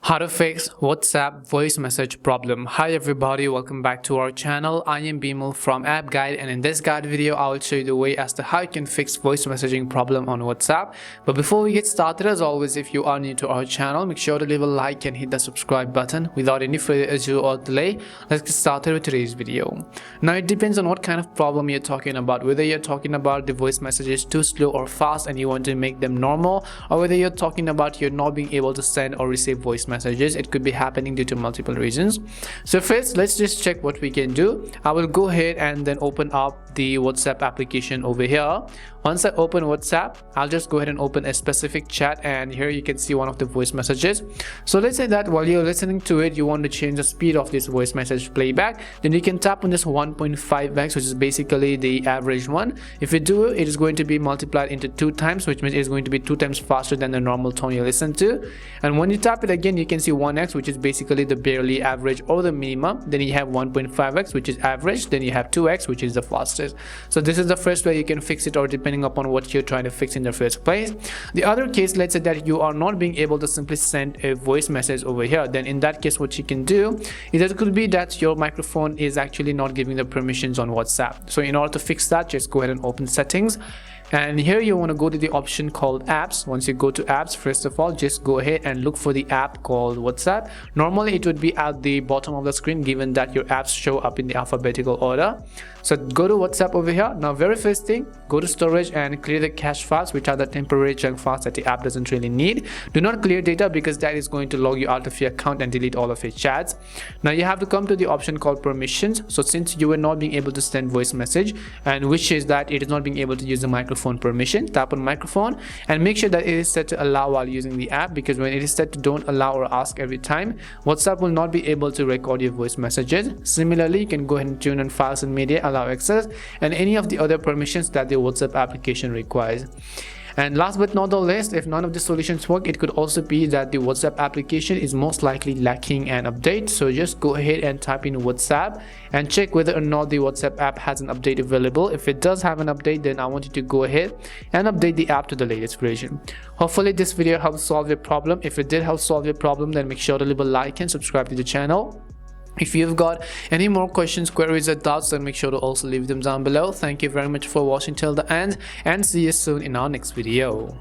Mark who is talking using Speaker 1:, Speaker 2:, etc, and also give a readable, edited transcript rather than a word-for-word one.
Speaker 1: How to fix WhatsApp voice message problem. Hi everybody, welcome back to our channel. I am Bimal from App Guide, and in this guide video I will show you the way as to how you can fix voice messaging problem on WhatsApp. But before we get started, as always, if you are new to our channel, make sure to leave a like and hit the subscribe button. Without any further ado or delay, let's get started with today's video. Now it depends on what kind of problem you're talking about, whether you're talking about the voice messages too slow or fast and you want to make them normal, or whether you're talking about you're not being able to send or receive voice messages. It could be happening due to multiple reasons. So first, let's just check what we can do. I will go ahead and then open up the WhatsApp application over here. Once I open WhatsApp, I'll just go ahead and open a specific chat, and here you can see one of the voice messages. So let's say that while you're listening to it, you want to change the speed of this voice message playback, then you can tap on this 1.5x, which is basically the average one. If you do, it is going to be multiplied into 2 times, which means it's going to be 2 times faster than the normal tone you listen to. And when you tap it again, you can see 1x, which is basically the barely average or the minimum. Then you have 1.5x, which is average. Then you have 2x, which is the fastest. So this is the first way you can fix it, or depending upon what you're trying to fix in the first place. The other case, let's say that you are not being able to simply send a voice message over here, then in that case what you can do is it could be that your microphone is actually not giving the permissions on WhatsApp. So in order to fix that, just go ahead and open settings, and here you want to go to the option called apps. Once you go to apps, first of all, just go ahead and look for the app called WhatsApp. Normally it would be at the bottom of the screen, given that your apps show up in the alphabetical order. So go to WhatsApp over here. Now very first thing, go to storage and clear the cache files, which are the temporary junk files that the app doesn't really need. Do not clear data, because that is going to log you out of your account and delete all of your chats. Now you have to come to the option called permissions. So since you were not being able to send voice message, and which is that it is not being able to use the microphone permission, tap on microphone and make sure that it is set to allow while using the app, because when it is set to don't allow or ask every time, WhatsApp will not be able to record your voice messages. Similarly, you can go ahead and tune on files and media, allow access, and any of the other permissions that the WhatsApp application requires. And last but not the least, if none of the solutions work, it could also be that the WhatsApp application is most likely lacking an update. So just go ahead and type in WhatsApp and check whether or not the WhatsApp app has an update available. If it does have an update, then I want you to go ahead and update the app to the latest version. Hopefully this video helps solve your problem. If it did help solve your problem, then make sure to leave a like and subscribe to the channel. If you've got any more questions, queries or doubts, then make sure to also leave them down below. Thank you very much for watching till the end, and see you soon in our next video.